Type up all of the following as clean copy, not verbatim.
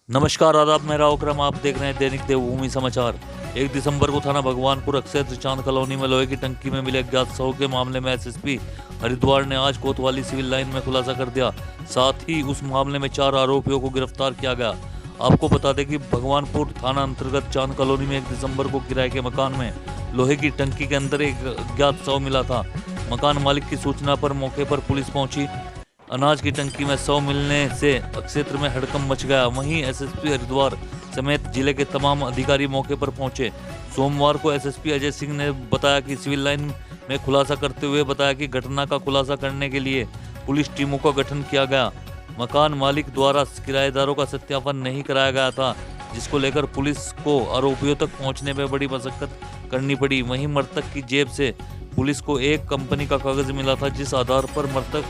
नमस्कार, आदाब। मेरा ओकरम, आप देख रहे हैं दैनिक देवभूमि समाचार। 1 दिसंबर को थाना भगवानपुर अक्षेत्र चांद कॉलोनी में लोहे की टंकी में मिले अज्ञात शव के मामले में एसएसपी हरिद्वार ने आज कोतवाली सिविल लाइन में खुलासा कर दिया। साथ ही उस मामले में 4 आरोपियों को गिरफ्तार किया गया। आपको बता दें कि भगवानपुर थाना अंतर्गत चांद कॉलोनी में 1 दिसंबर को किराए के मकान में लोहे की टंकी के अंदर एक अज्ञात शव मिला था। मकान मालिक की सूचना पर मौके पर पुलिस पहुंची। अनाज की टंकी में शव मिलने से क्षेत्र में हड़कंप मच गया। वहीं एसएसपी हरिद्वार समेत जिले के तमाम अधिकारी मौके पर पहुंचे। सोमवार को एसएसपी अजय सिंह ने बताया कि सिविल लाइन में खुलासा करते हुए बताया कि घटना का खुलासा करने के लिए पुलिस टीमों का गठन किया गया। मकान मालिक द्वारा किराएदारों का सत्यापन नहीं कराया गया था, जिसको लेकर पुलिस को आरोपियों तक पहुंचने में बड़ी मशक्कत करनी पड़ी। वहीं मृतक की जेब से पुलिस को एक कंपनी का कागज मिला था, जिस आधार पर मृतक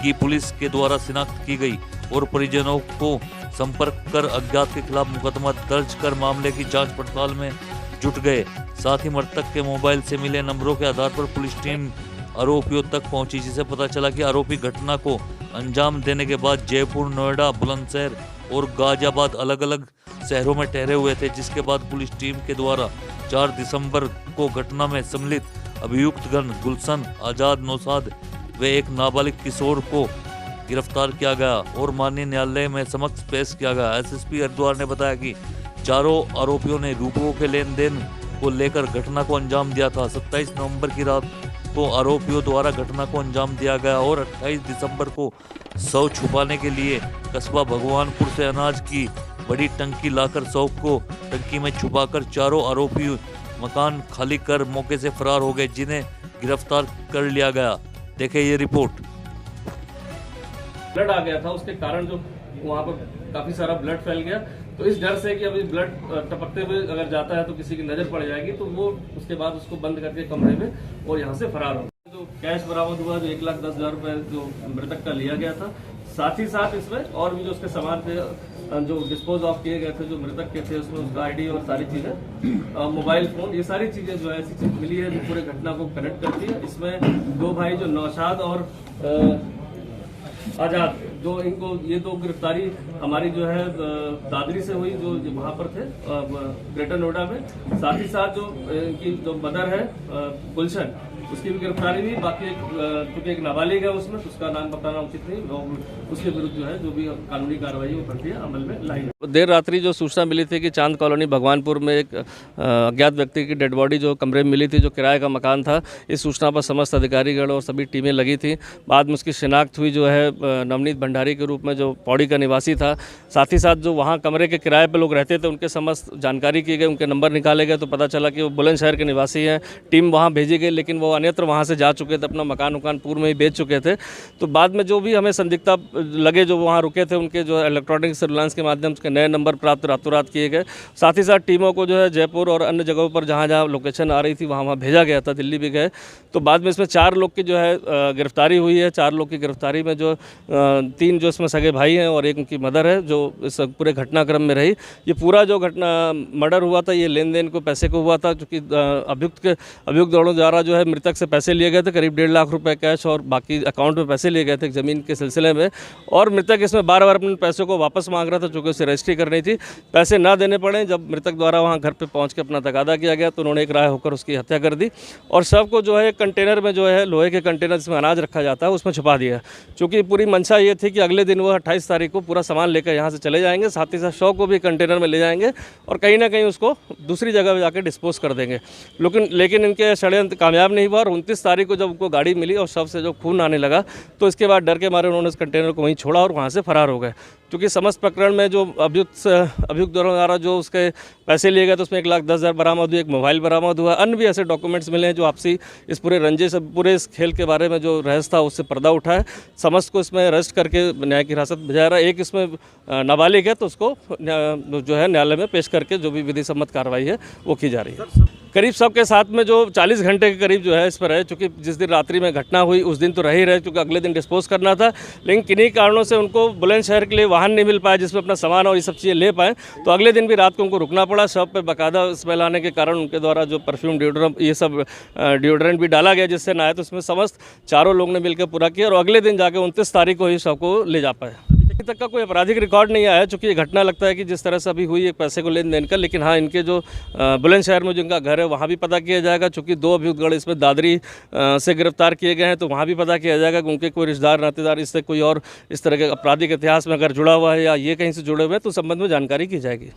की पुलिस के द्वारा शिनाख्त की गई और परिजनों को संपर्क कर अज्ञात के खिलाफ मुकदमा दर्ज कर मामले की जांच पड़ताल में जुट गए। साथ ही मृतक के मोबाइल से मिले नंबरों के आधार पर पुलिस टीम आरोपियों तक पहुंची, जिसे पता चला कि आरोपी घटना को अंजाम देने के बाद जयपुर, नोएडा, बुलंदशहर और गाजियाबाद अलग अलग शहरों में ठहरे हुए थे। जिसके बाद पुलिस टीम के द्वारा 4 दिसंबर को घटना में सम्मिलित अभियुक्तगण गुलशन, आजाद, नौशाद व एक नाबालिग किशोर को गिरफ्तार किया गया और माननीय न्यायालय में समक्ष पेश किया गया। एसएसपी हरिद्वार ने बताया कि चारों आरोपियों ने रुपयों के लेन देन को लेकर घटना को अंजाम दिया था। 27 नवंबर की रात को आरोपियों द्वारा घटना को अंजाम दिया गया और 28 दिसंबर को शव छुपाने के लिए कस्बा भगवानपुर से अनाज की बड़ी टंकी लाकर शव को टंकी में छुपाकर चारों आरोपी मकान खाली कर मौके से फरार हो गए, जिन्हें गिरफ्तार कर लिया गया। देखे ये रिपोर्ट। ब्लड आ गया था, उसके कारण जो वहाँ पर काफी सारा ब्लड फैल गया। तो इस डर से कि अभी ब्लड टपकते हुए अगर जाता है तो किसी की नजर पड़ जाएगी, तो वो उसके बाद उसको बंद करके कमरे में और यहाँ से फरार हो गया। जो कैश बरामद हुआ, जो 1,10,000 रुपए जो मृतक का लिया गया था, साथ ही साथ इसमें और भी जो उसके सामान थे जो डिस्पोज ऑफ किए गए थे, जो मृतक के थे, उसमें उसका आईडी और सारी चीजें, मोबाइल फोन, ये सारी चीजें जो है ऐसी चीज मिली है जो पूरे घटना को कनेक्ट करती है। इसमें 2 भाई जो नौशाद और आजाद, जो इनको ये 2 गिरफ्तारी हमारी जो है दादरी से हुई, जो वहाँ पर थे ग्रेटर नोएडा में। साथ ही साथ जो इनकी जो मदर है गुलशन, उसकी भी गिरफ्तारी हुई। बाकी क्योंकि एक नाबालिग है उसमें, तो उसका नाम बताना उचित नहीं, और उसके विरुद्ध जो है जो भी कानूनी कार्रवाई वो प्रक्रिया अमल में लाई है। देर रात्रि जो सूचना मिली थी कि चांद कॉलोनी भगवानपुर में एक अज्ञात व्यक्ति की डेड बॉडी जो कमरे में मिली थी, जो किराए का मकान था, इस सूचना पर समस्त अधिकारीगण और सभी टीमें लगी थी। बाद में उसकी शिनाख्त हुई, जो है नवनीत भंडारी के रूप में, जो पौड़ी का निवासी था। साथ ही साथ जो वहाँ कमरे के किराए पर लोग रहते थे, उनके समस्त जानकारी की गई, उनके नंबर निकाले गए, तो पता चला कि वो बुलंदशहर के निवासी हैं। टीम वहाँ भेजी गई, लेकिन वो अन्यत्र वहाँ से जा चुके थे, अपना मकान पूर्व में ही बेच चुके थे। तो बाद में जो भी हमें संदिग्धता लगे, जो वहाँ रुके थे, उनके जो इलेक्ट्रॉनिक सर्विलांस के माध्यम से नए नंबर प्राप्त रातों रात किए गए। साथ ही साथ टीमों को जो है जयपुर और अन्य जगहों पर जहाँ जहाँ लोकेशन आ रही थी वहाँ भेजा गया था, दिल्ली भी गए। तो बाद में इसमें 4 लोग की जो है गिरफ्तारी हुई है। 4 लोग की गिरफ्तारी में जो 3 जो इसमें सगे भाई हैं और एक उनकी मदर है, जो इस पूरे घटनाक्रम में रही। ये पूरा जो घटना मर्डर हुआ था, ये लेन देन को पैसे को हुआ था, क्योंकि अभियुक्त द्वारा जो है मृतक से पैसे लिए गए थे, करीब 1.5 लाख रुपए कैश, और बाकी अकाउंट में पैसे लिए गए थे ज़मीन के सिलसिले में। और मृतक इसमें बार-बार अपने पैसों को वापस मांग रहा था, चूँकि उसे रजिस्ट्री करनी थी। पैसे ना देने पड़े, जब मृतक द्वारा वहाँ घर पे पहुँच के अपना तगादा किया गया, तो उन्होंने एक राय होकर उसकी हत्या कर दी और शव को जो है कंटेनर में, जो है लोहे के कंटेनर जिसमें अनाज रखा जाता है, उसमें छुपा दिया। चूँकि पूरी मंशा ये थी कि अगले दिन वो 28 तारीख को पूरा सामान लेकर यहाँ से चले जाएंगे, साथ ही साथ शव को भी कंटेनर में ले जाएंगे और कहीं ना कहीं उसको दूसरी जगह पर जाकर डिस्पोज कर देंगे। लेकिन इनके षड्यंत्र कामयाब नहीं हुआ और 29 तारीख को जब उनको गाड़ी मिली और शव से जो खून आने लगा, तो इसके बाद डर के मारे उन्होंने उस कंटेनर को वहीं छोड़ा और वहाँ से फरार हो गए। क्योंकि समस्त प्रकरण में जो अभियुक्त द्वारा जो उसके पैसे लिए गए, तो उसमें 1,10,000 बरामद हुई, एक मोबाइल बरामद हुआ, अन्य भी ऐसे डॉक्यूमेंट्स मिले हैं जो आपसी इस पूरे रंजे से, पूरे इस खेल के बारे में जो रहस्य था, उससे पर्दा उठा है। समस्त को इसमें अरेस्ट करके न्याय की हिरासत भेजा रहा है। एक इसमें नाबालिग है, तो उसको जो है न्यायालय में पेश करके जो भी विधि सम्मत कार्रवाई है वो की जा रही है। करीब सबके साथ में जो 40 घंटे के करीब जो है इस पर है, चूँकि जिस दिन रात्रि में घटना हुई उस दिन तो रह ही रहे, क्योंकि अगले दिन डिस्पोज करना था। लेकिन किन्हीं कारणों से उनको बुलंदशहर के लिए वाहन नहीं मिल पाया जिसमें अपना सामान और ये सब चीज़ें ले पाएँ, तो अगले दिन भी रात को उनको रुकना पड़ा। शव पे बाकायदा स्मेल आने के कारण उनके द्वारा जो परफ्यूम, डिओड्रेंट, ये सब डिओड्रेंट भी डाला गया, जिससे ना आए। तो इसमें समस्त चारों लोग ने मिलकर पूरा किया और अगले दिन जाके 29 तारीख को ही शव को ले जा पाए। अभी तक का कोई आपराधिक रिकॉर्ड नहीं आया, चूँकि ये घटना लगता है कि जिस तरह से अभी हुई एक पैसे को लेन देन कर। लेकिन हाँ, इनके जो बुलंदशहर में जो इनका घर है वहाँ भी पता किया जाएगा, चूँकि 2 अभियुक्तगण इसमें दादरी से गिरफ्तार किए गए हैं, तो वहाँ भी पता किया जाएगा कि उनके कोई रिश्तेदार नातेदार इससे कोई और इस तरह के आपराधिक इतिहास में अगर जुड़ा हुआ है या ये कहीं से जुड़े हुए हैं तो संबंध में जानकारी की जाएगी।